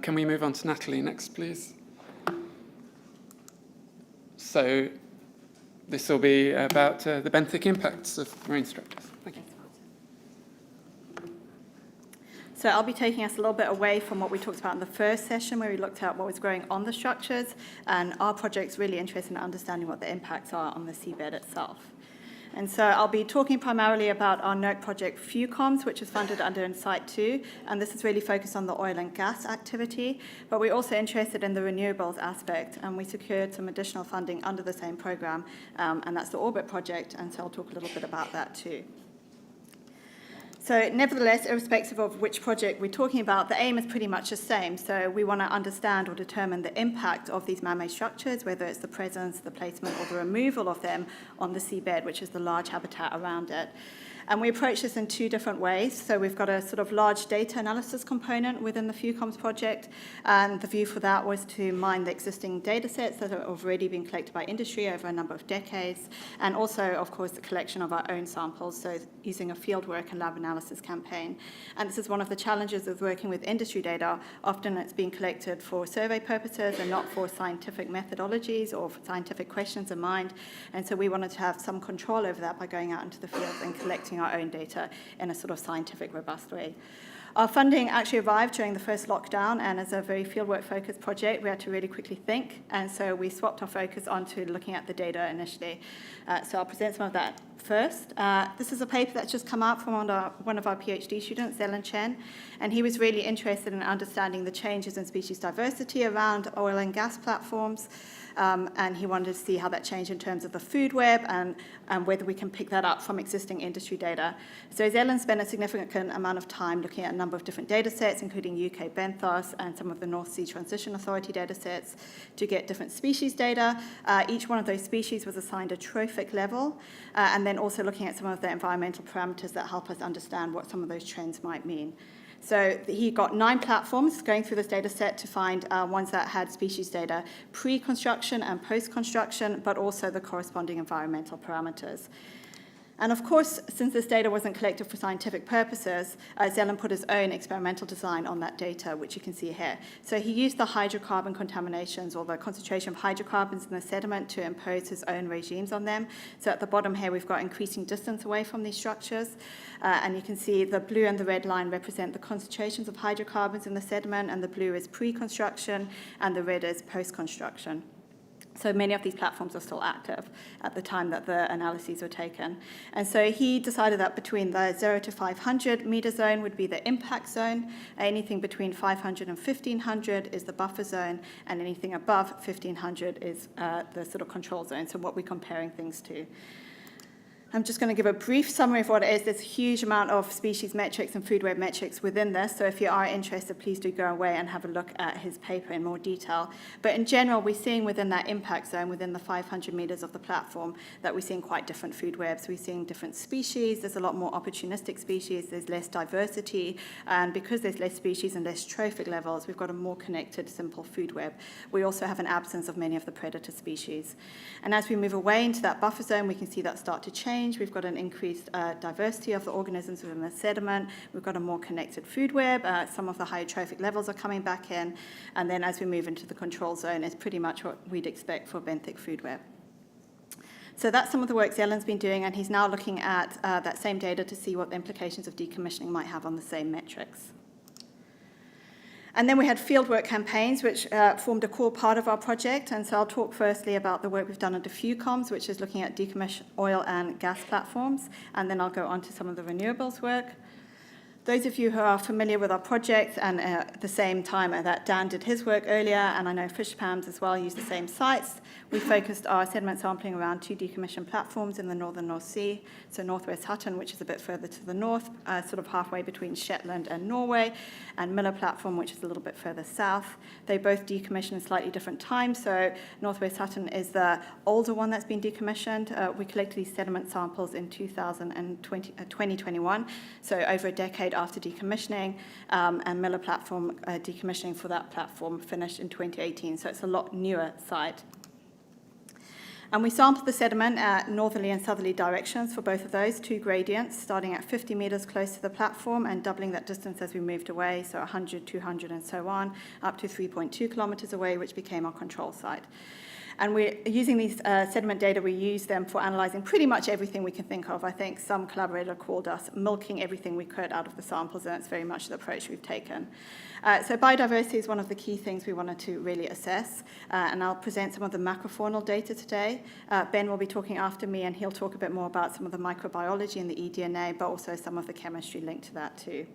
Can we move on to Natalie next, please? So this will be about the benthic impacts of marine structures. Thank you. So I'll be taking us a little bit away from what we talked about in the first session, where we looked at what was growing on the structures, and our project's really interested in understanding what the impacts are on the seabed itself. And so I'll be talking primarily about our NERC project FuECoMMS, which is funded under Insight 2, and this is really focused on the oil and gas activity, but we're also interested in the renewables aspect, and we secured some additional funding under the same program, and that's the Orbit project, and so I'll talk a little bit about that too. So nevertheless, irrespective of which project we're talking about, the aim is pretty much the same. So we want to understand or determine the impact of these man-made structures, whether it's the presence, the placement, or the removal of them on the seabed, which is the large habitat around it. And we approach this in two different ways. So we've got a sort of large data analysis component within the FuECoMMS project. And the view for that was to mine the existing data sets that have already been collected by industry over a number of decades. And also, of course, the collection of our own samples, so using a fieldwork and lab analysis campaign. And this is one of the challenges of working with industry data. Often it's being collected for survey purposes and not for scientific methodologies or for scientific questions in mind. And so we wanted to have some control over that by going out into the field and collecting our own data in a sort of scientific, robust way. Our funding actually arrived during the first lockdown, and as a very fieldwork-focused project, we had to really quickly think, and so we swapped our focus onto looking at the data initially. So I'll present some of that first. This is a paper that's just come out from one of our PhD students, Zelen Chen, and he was really interested in understanding the changes in species diversity around oil and gas platforms. And he wanted to see how that changed in terms of the food web and whether we can pick that up from existing industry data. So Zelen spent a significant amount of time looking at a number of different data sets, including UK benthos and some of the North Sea Transition Authority data sets, to get different species data. Each one of those species was assigned a trophic level, and then also looking at some of the environmental parameters that help us understand what some of those trends might mean. So he got 9 platforms going through this data set to find ones that had species data pre-construction and post-construction, but also the corresponding environmental parameters. And of course, since this data wasn't collected for scientific purposes, Zelen put his own experimental design on that data, which you can see here. So he used the hydrocarbon contaminations, or the concentration of hydrocarbons in the sediment, to impose his own regimes on them. So at the bottom here, we've got increasing distance away from these structures. And you can see the blue and the red line represent the concentrations of hydrocarbons in the sediment, and the blue is pre-construction, and the red is post-construction. So many of these platforms are still active at the time that the analyses were taken. And so he decided that between the 0 to 500 meter zone would be the impact zone. Anything between 500 and 1500 is the buffer zone, and anything above 1500 is the sort of control zone, so what we're comparing things to. I'm just going to give a brief summary of what it is. There's a huge amount of species metrics and food web metrics within this, so if you are interested, please do go away and have a look at his paper in more detail. But in general, we're seeing within that impact zone, within the 500 meters of the platform, that we're seeing quite different food webs. We're seeing different species. There's a lot more opportunistic species. There's less diversity. And because there's less species and less trophic levels, we've got a more connected, simple food web. We also have an absence of many of the predator species. And as we move away into that buffer zone, we can see that start to change. We've got an increased diversity of the organisms within the sediment. We've got a more connected food web. Some of the higher trophic levels are coming back in. And then as we move into the control zone, it's pretty much what we'd expect for benthic food web. So that's some of the work Zelen's been doing, and he's now looking at that same data to see what the implications of decommissioning might have on the same metrics. And then we had fieldwork campaigns, which formed a core part of our project. And so I'll talk firstly about the work we've done under FuECoMMS, which is looking at decommissioned oil and gas platforms. And then I'll go on to some of the renewables work. Those of you who are familiar with our project, and at the same time that Dan did his work earlier, and I know FuECoMMS as well use the same sites, we focused our sediment sampling around 2 decommissioned platforms in the northern North Sea. So Northwest Hutton, which is a bit further to the north, sort of halfway between Shetland and Norway, and Miller platform, which is a little bit further south. They both decommissioned at slightly different times. So Northwest Hutton is the older one that's been decommissioned. We collected these sediment samples in 2021, so over a decade after decommissioning, and Miller platform decommissioning for that platform finished in 2018. So it's a lot newer site. And we sampled the sediment at northerly and southerly directions for both of those, 2 gradients, starting at 50 metres close to the platform and doubling that distance as we moved away, so 100, 200 and so on, up to 3.2 kilometres away, which became our control site. And we're using these sediment data, we use them for analysing pretty much everything we can think of. I think some collaborator called us milking everything we could out of the samples, and that's very much the approach we've taken. So biodiversity is one of the key things we wanted to really assess, and I'll present some of the macrofaunal data today. Ben will be talking after me, and he'll talk a bit more about some of the microbiology and the eDNA, but also some of the chemistry linked to that too.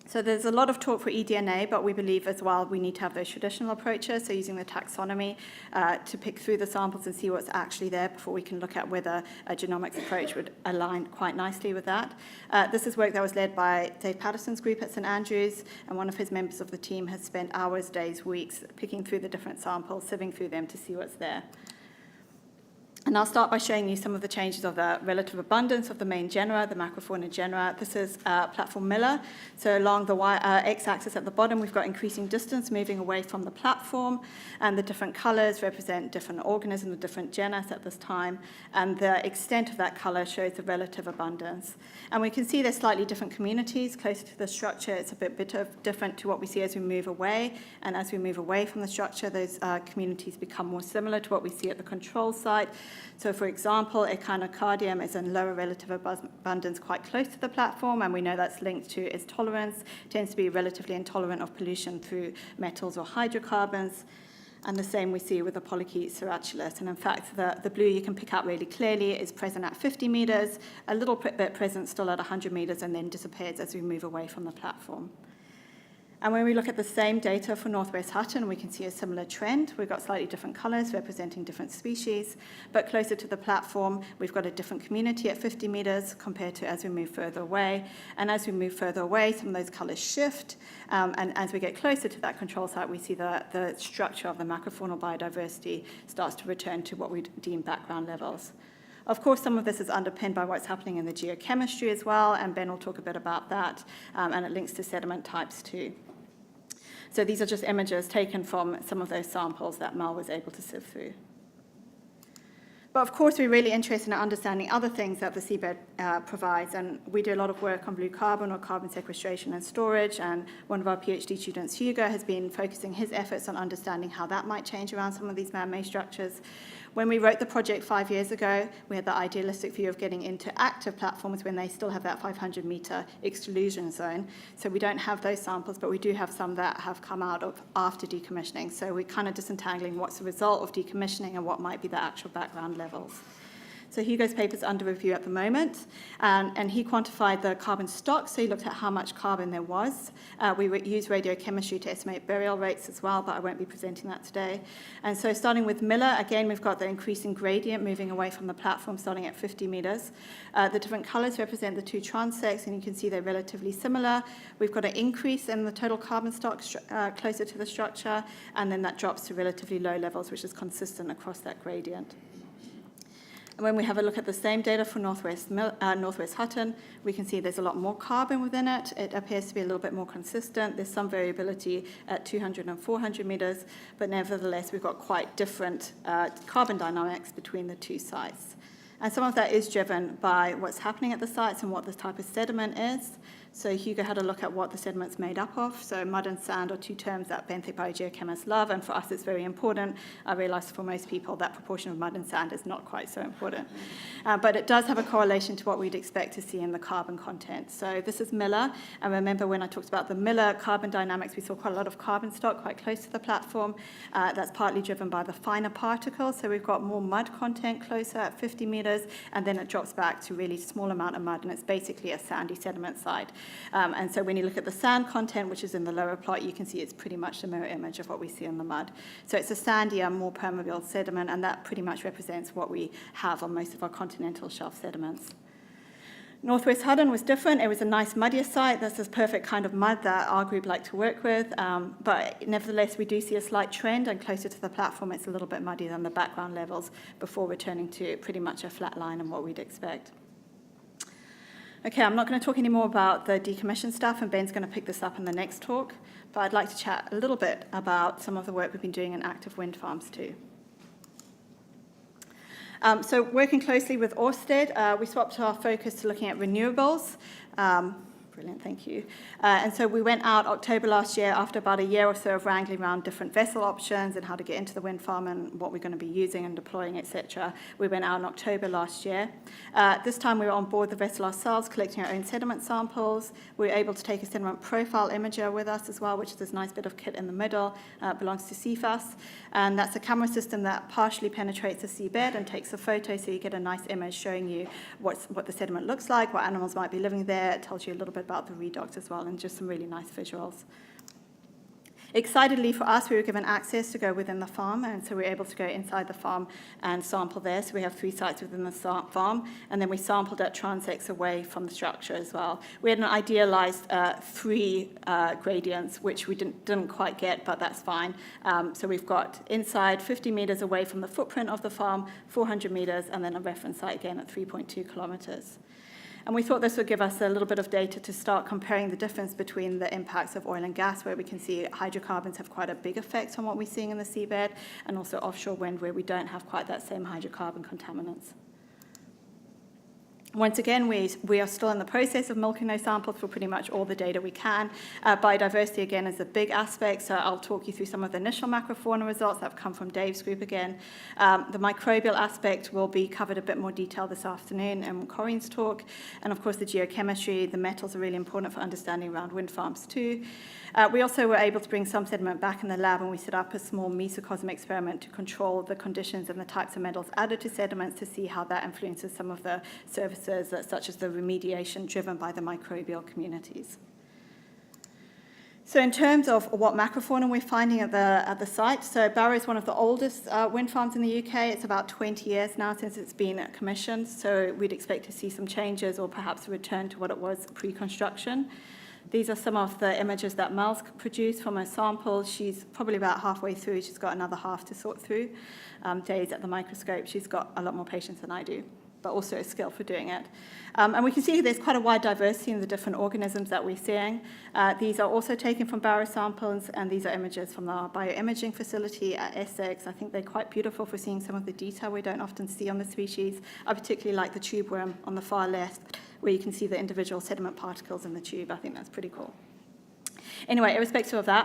So there's a lot of talk for eDNA, but we believe as well we need to have those traditional approaches, so using the taxonomy to pick through the samples and see what's actually there before we can look at whether a genomics approach would align quite nicely with that. This is work that was led by Dave Patterson's group at St Andrews, and one of his members of the team has spent hours, days, weeks picking through the different samples, sieving through them to see what's there. And I'll start by showing you some of the changes of the relative abundance of the main genera, the macrofauna genera. This is platform Miller. So along the x-axis at the bottom, we've got increasing distance moving away from the platform, and the different colors represent different organisms, different genus at this time, and the extent of that color shows the relative abundance. And we can see there's slightly different communities closer to the structure. It's a bit different to what we see as we move away, and as we move away from the structure, those communities become more similar to what we see at the control site. So, for example, Echinocardium is in lower relative abundance quite close to the platform, and we know that's linked to its tolerance, tends to be relatively intolerant of pollution through metals or hydrocarbons. And the same we see with the Polychaete ceratulus. And in fact, the blue you can pick out really clearly is present at 50 metres, a little bit present still at 100 metres, and then disappears as we move away from the platform. And when we look at the same data for Northwest Hutton, we can see a similar trend. We've got slightly different colours representing different species, but closer to the platform, we've got a different community at 50 metres compared to as we move further away. And as we move further away, some of those colours shift. And as we get closer to that control site, we see the structure of the macrofaunal biodiversity starts to return to what we deem background levels. Of course, some of this is underpinned by what's happening in the geochemistry as well, and Ben will talk a bit about that, and it links to sediment types too. So these are just images taken from some of those samples that Mal was able to sieve through. But of course, we're really interested in understanding other things that the seabed provides, and we do a lot of work on blue carbon or carbon sequestration and storage, and one of our PhD students, Hugo, has been focusing his efforts on understanding how that might change around some of these man-made structures. When we wrote the project 5 years ago, we had the idealistic view of getting into active platforms when they still have that 500-metre exclusion zone. So we don't have those samples, but we do have some that have come out of after decommissioning. So we're kind of disentangling what's the result of decommissioning and what might be the actual background levels. So Hugo's paper is under review at the moment, and he quantified the carbon stock, so he looked at how much carbon there was. We used radiochemistry to estimate burial rates as well, but I won't be presenting that today. And so starting with Miller, again, we've got the increasing gradient moving away from the platform starting at 50 metres. The different colours represent the two transects, and you can see they're relatively similar. We've got an increase in the total carbon stock closer to the structure, and then that drops to relatively low levels, which is consistent across that gradient. And when we have a look at the same data for Northwest Hutton, we can see there's a lot more carbon within it. It appears to be a little bit more consistent. There's some variability at 200 and 400 metres, but nevertheless, we've got quite different carbon dynamics between the two sites. And some of that is driven by what's happening at the sites and what the type of sediment is. So Hugo had a look at what the sediment's made up of. So mud and sand are two terms that benthic biogeochemists love, and for us it's very important. I realise for most people that proportion of mud and sand is not quite so important. But it does have a correlation to what we'd expect to see in the carbon content. So this is Miller, and remember when I talked about the Miller carbon dynamics, we saw quite a lot of carbon stock quite close to the platform. That's partly driven by the finer particles, so we've got more mud content closer at 50 metres, and then it drops back to really small amount of mud, and it's basically a sandy sediment site. And so when you look at the sand content, which is in the lower plot, you can see it's pretty much the mirror image of what we see in the mud. So it's a sandier, more permeable sediment, and that pretty much represents what we have on most of our continental shelf sediments. Northwest Hutton was different. It was a nice muddier site. That's this perfect kind of mud that our group liked to work with. But nevertheless, we do see a slight trend, and closer to the platform, it's a little bit muddier than the background levels before returning to pretty much a flat line and what we'd expect. Okay, I'm not going to talk any more about the decommissioned stuff, and Ben's going to pick this up in the next talk, but I'd like to chat a little bit about some of the work we've been doing in active wind farms too. So working closely with Ørsted, we swapped our focus to looking at renewables. Brilliant, thank you. And so we went out October last year after about a year or so of wrangling around different vessel options and how to get into the wind farm and what we're going to be using and deploying, etc. We went out in October last year. This time we were on board the vessel ourselves, collecting our own sediment samples. We were able to take a sediment profile imager with us as well, which is this nice bit of kit in the middle, belongs to CFAS. And that's a camera system that partially penetrates the seabed and takes a photo, so you get a nice image showing you what the sediment looks like, what animals might be living there. It tells you a little bit about the redox as well, and just some really nice visuals. Excitedly for us, we were given access to go within the farm, and so we were able to go inside the farm and sample there. So we have 3 sites within the farm, and then we sampled at transects away from the structure as well. We had an idealized 3 gradients, which we didn't quite get, but that's fine. So we've got inside 50 meters away from the footprint of the farm, 400 meters, and then a reference site again at 3.2 kilometers. And we thought this would give us a little bit of data to start comparing the difference between the impacts of oil and gas, where we can see hydrocarbons have quite a big effect on what we're seeing in the seabed, and also offshore wind, where we don't have quite that same hydrocarbon contaminants. Once again, we are still in the process of milking those samples for pretty much all the data we can. Biodiversity, again, is a big aspect, so I'll talk you through some of the initial macrofauna results that have come from Dave's group again. The microbial aspect will be covered a bit more detail this afternoon in Corinne's talk. And of course, the geochemistry, the metals are really important for understanding around wind farms too. We also were able to bring some sediment back in the lab, and we set up a small mesocosm experiment to control the conditions and the types of metals added to sediments to see how that influences some of the services, such as the remediation driven by the microbial communities. So in terms of what macrofauna we're finding at the site, so Barrow is one of the oldest wind farms in the UK. It's about 20 years now since it's been commissioned, so we'd expect to see some changes or perhaps a return to what it was pre-construction. These are some of the images that Mel's produced from her sample. She's probably about halfway through. She's got another half to sort through. Days at the microscope. She's got a lot more patience than I do, but also a skill for doing it. And we can see there's quite a wide diversity in the different organisms that we're seeing. These are also taken from Barrow samples, and these are images from our bioimaging facility at Essex. I think they're quite beautiful for seeing some of the detail we don't often see on the species. I particularly like the tube worm on the far left, where you can see the individual sediment particles in the tube. I think that's pretty cool. Anyway, irrespective of that,